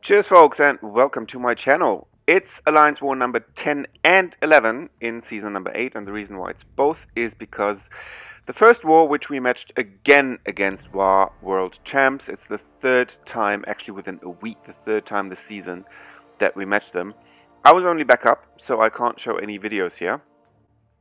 Cheers folks and welcome to my channel. It's Alliance War number 10 and 11 in season number 8, and the reason why it's both is because the first war, which we matched again against WoW World Champs, it's the third time, actually within a week, the third time this season that we matched them. I was only back up, so I can't show any videos here.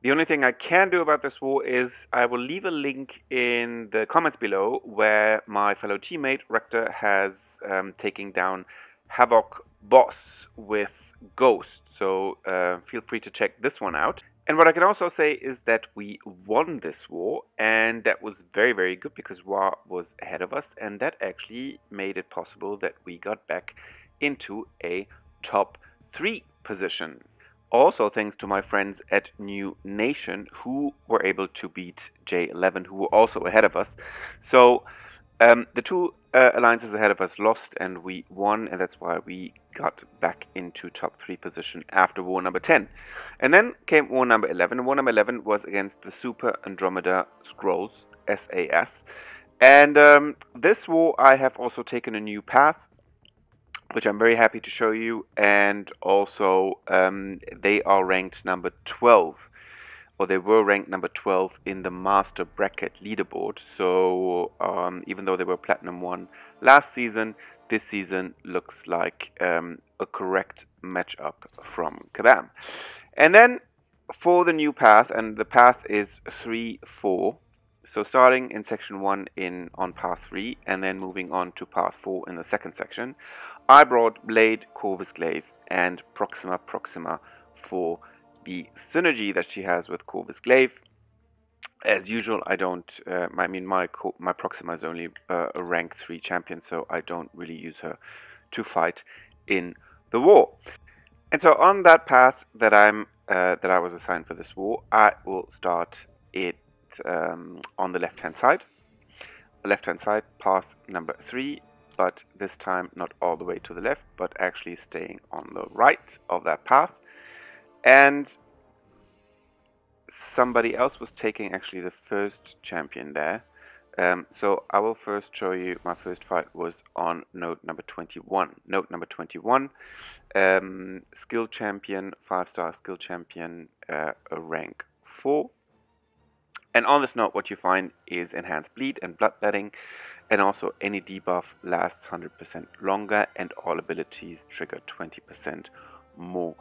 The only thing I can do about this war is I will leave a link in the comments below where my fellow teammate Rector has taken down Havoc Boss with Ghost. So feel free to check this one out. And what I can also say is that we won this war, and that was very, very good because War was ahead of us, and that actually made it possible that we got back into a top 3 position. Also thanks to my friends at New Nation, who were able to beat J11, who were also ahead of us. So the two alliances ahead of us lost and we won, and that's why we got back into top 3 position after war number 10. And then came war number 11, and war number 11 was against the Super Andromeda Scrolls, SAS. And this war I have also taken a new path, which I'm very happy to show you, and also they are ranked number 12, or they were ranked number 12 in the Master Bracket leaderboard. So even though they were Platinum 1 last season, this season looks like a correct matchup from Kabam. And then for the new path, and the path is 3-4. So starting in section 1 on path 3 and then moving on to path 4 in the second section, I brought Blade, Corvus Glaive and Proxima for the synergy that she has with Corvus Glaive. As usual, I don't, my Proxima is only a rank 3 champion, so I don't really use her to fight in the war. And so on that path that I was assigned for this war, I will start it on the left-hand side, path number 3, but this time not all the way to the left, but actually staying on the right of that path. And somebody else was taking actually the first champion there. So I will first show you my first fight was on node number 21. Node number 21, skill champion, 5-star skill champion, a rank 4. And on this note, what you find is enhanced bleed and bloodletting, and also any debuff lasts 100% longer, and all abilities trigger 20% more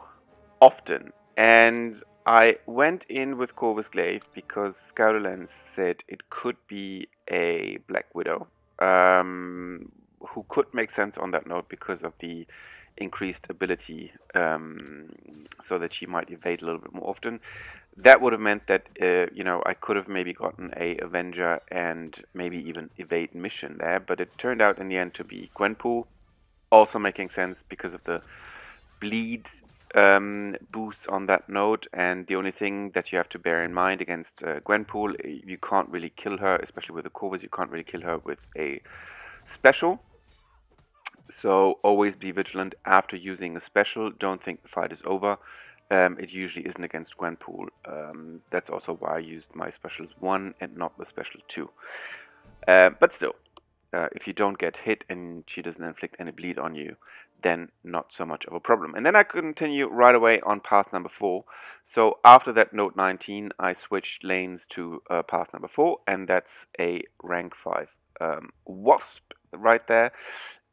often. And I went in with Corvus Glaive because Scouter said it could be a Black Widow, who could make sense on that note because of the increased ability, so that she might evade a little bit more often. That would have meant that I could have maybe gotten a Avenger and maybe even evade mission there, but it turned out in the end to be Gwenpool, also making sense because of the bleed boosts on that node. And the only thing that you have to bear in mind against Gwenpool, you can't really kill her, especially with the Corvus, you can't really kill her with a special. So always be vigilant after using a special. Don't think the fight is over. It usually isn't against Gwenpool. That's also why I used my specials 1 and not the special 2. But still, if you don't get hit and she doesn't inflict any bleed on you, then not so much of a problem. And then I continue right away on path number 4. So after that node 19, I switched lanes to path number 4, and that's a rank 5 Wasp right there.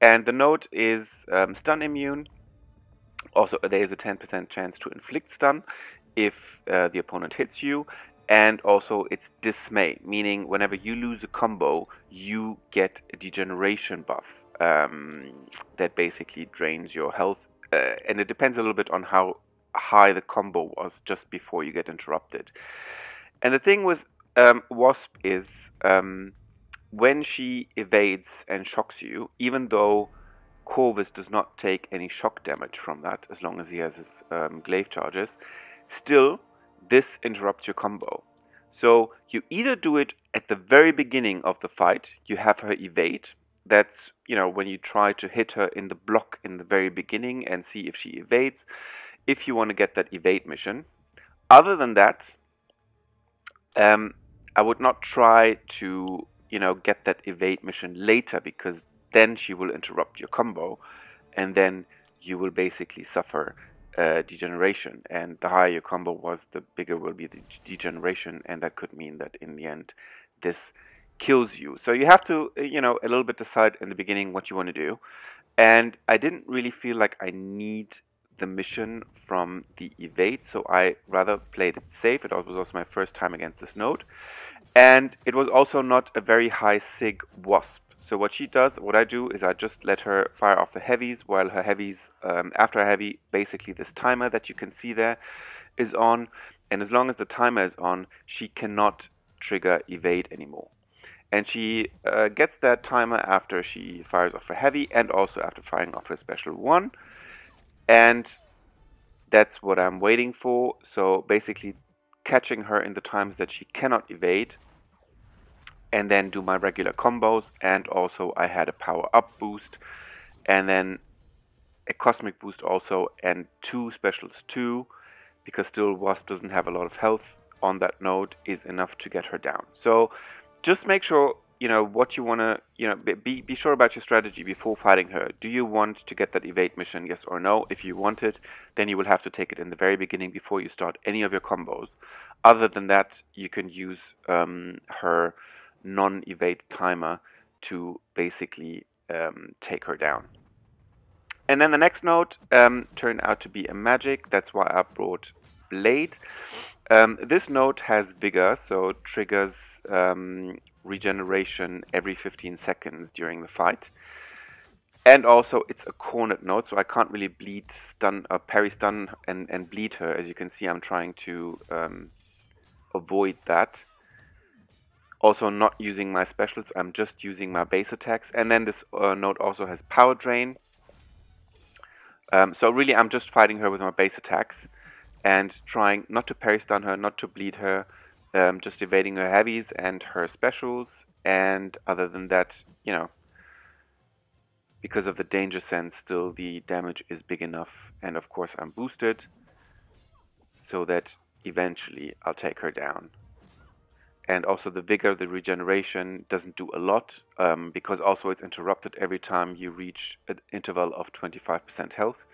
And the node is stun immune. Also, there is a 10% chance to inflict stun if the opponent hits you. And also, it's dismay, meaning whenever you lose a combo, you get a degeneration buff that basically drains your health. And it depends a little bit on how high the combo was just before you get interrupted. And the thing with Wasp is when she evades and shocks you, even though Corvus does not take any shock damage from that, as long as he has his glaive charges, still this interrupts your combo. So you either do it at the very beginning of the fight, you have her evade. That's, when you try to hit her in the block in the very beginning and see if she evades, if you want to get that evade mission. Other than that, I would not try to, get that evade mission later, because then she will interrupt your combo. and then you will basically suffer degeneration. And the higher your combo was, the bigger will be the degeneration, and that could mean that in the end this kills you. So you have to, you know, a little bit decide in the beginning what you want to do. And I didn't really feel like I need the mission from the evade, so I rather played it safe. It was also my first time against this node. And it was also not a very high sig wasp. So what she does, what I do is I just let her fire off the heavies, while her heavies, after a heavy, basically this timer that you can see there is on. And as long as the timer is on, she cannot trigger evade anymore. And she gets that timer after she fires off a heavy and also after firing off her special one. And that's what I'm waiting for. So basically catching her in the times that she cannot evade, and then do my regular combos. And also I had a power up boost, and then a cosmic boost also, and 2 specials too, because still Wasp doesn't have a lot of health on that node, is enough to get her down. So just make sure, you know, what you want to, you know, be sure about your strategy before fighting her. Do you want to get that evade mission, yes or no? If you want it, then you will have to take it in the very beginning before you start any of your combos. Other than that, you can use her non-evade timer to basically take her down. And then the next node turned out to be a magic. That's why I brought Blade. This node has Vigor, so triggers regeneration every 15 seconds during the fight. And also it's a cornered node, so I can't really bleed, stun, parry stun and bleed her. As you can see, I'm trying to avoid that. Also not using my specials, I'm just using my base attacks. And then this node also has Power Drain. So really I'm just fighting her with my base attacks and trying not to parry stun her, not to bleed her, just evading her heavies and her specials. And other than that, you know, because of the danger sense, still the damage is big enough. And of course I'm boosted so that eventually I'll take her down. And also the Vigor, the regeneration, doesn't do a lot, because also it's interrupted every time you reach an interval of 25% health.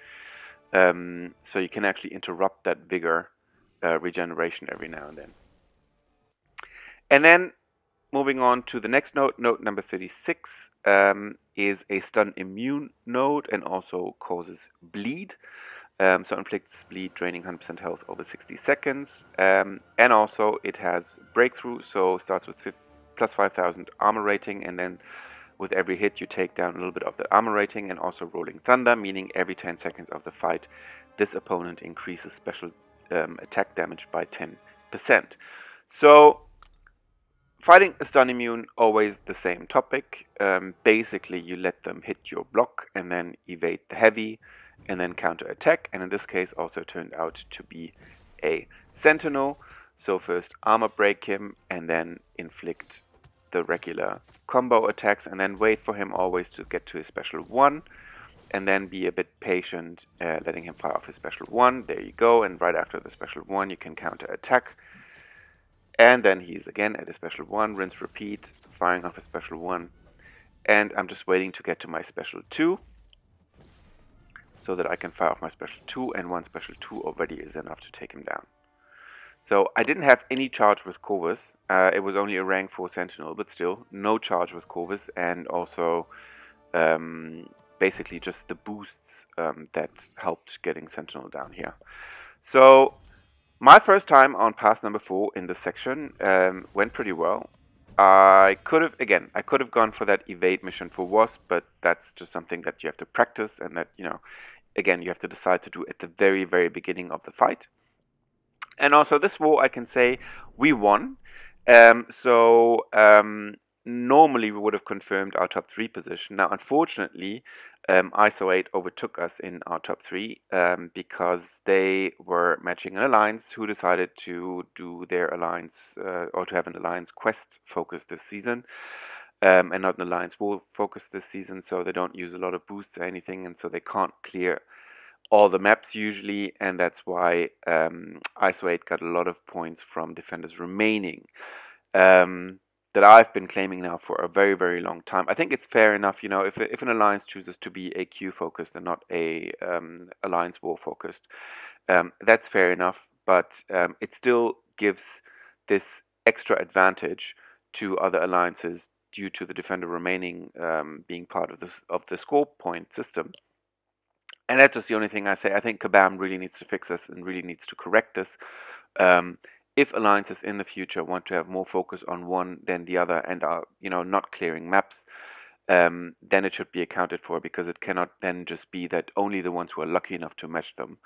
So you can actually interrupt that Vigor regeneration every now and then. And then moving on to the next node, node number 36, is a stun immune node and also causes bleed. So inflicts bleed, draining 100% health over 60 seconds. And also it has breakthrough, so starts with plus 5,000 armor rating, and then with every hit you take down a little bit of the armor rating. And also rolling thunder, meaning every 10 seconds of the fight this opponent increases special attack damage by 10%. So fighting a stun immune, always the same topic. Basically you let them hit your block and then evade the heavy and then counter attack, and in this case also turned out to be a sentinel. So first armor break him and then inflict the regular combo attacks, and then wait for him always to get to his special one, and then be a bit patient, letting him fire off his special one. There you go. And right after the special one you can counter attack, and then he's again at a special one, rinse repeat, firing off a special one. And I'm just waiting to get to my special two, so that I can fire off my special 2, and one special 2 already is enough to take him down. So I didn't have any charge with Corvus. It was only a rank 4 Sentinel, but still no charge with Corvus, and also basically just the boosts that helped getting Sentinel down here. So my first time on path number 4 in this section went pretty well. I could have gone for that evade mission for Wasp, but that's just something that you have to practice, and that, you know, again, you have to decide to do at the very, very beginning of the fight. And also this war, I can say we won. Normally we would have confirmed our top 3 position. Now, unfortunately, ISO 8 overtook us in our top 3 because they were matching an alliance who decided to do their alliance or to have an alliance quest focus this season, and not an alliance war focus this season. So they don't use a lot of boosts or anything, and so they can't clear all the maps usually, and that's why ISO 8 got a lot of points from defenders remaining. that I've been claiming now for a very, very long time. I think it's fair enough, you know, if an alliance chooses to be a Q focused and not a alliance war focused, that's fair enough, but it still gives this extra advantage to other alliances due to the defender remaining being part of the score point system. And that's just the only thing I say. I think Kabam really needs to fix this and really needs to correct this. Um, if alliances in the future want to have more focus on one than the other and are, you know, not clearing maps, then it should be accounted for, because it cannot then just be that only the ones who are lucky enough to match them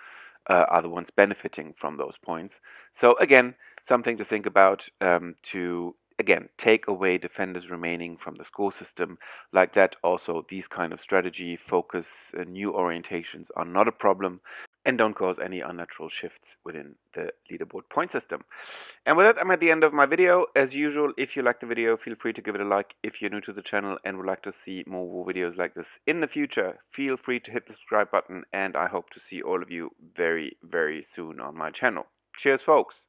are the ones benefiting from those points. So again, something to think about, to again take away defenders remaining from the score system. Like that, also these kind of strategy focus new orientations are not a problem and don't cause any unnatural shifts within the leaderboard point system. And with that, I'm at the end of my video. As usual, if you like the video, feel free to give it a like. If you're new to the channel and would like to see more war videos like this in the future, feel free to hit the subscribe button, and I hope to see all of you very, very soon on my channel. Cheers, folks!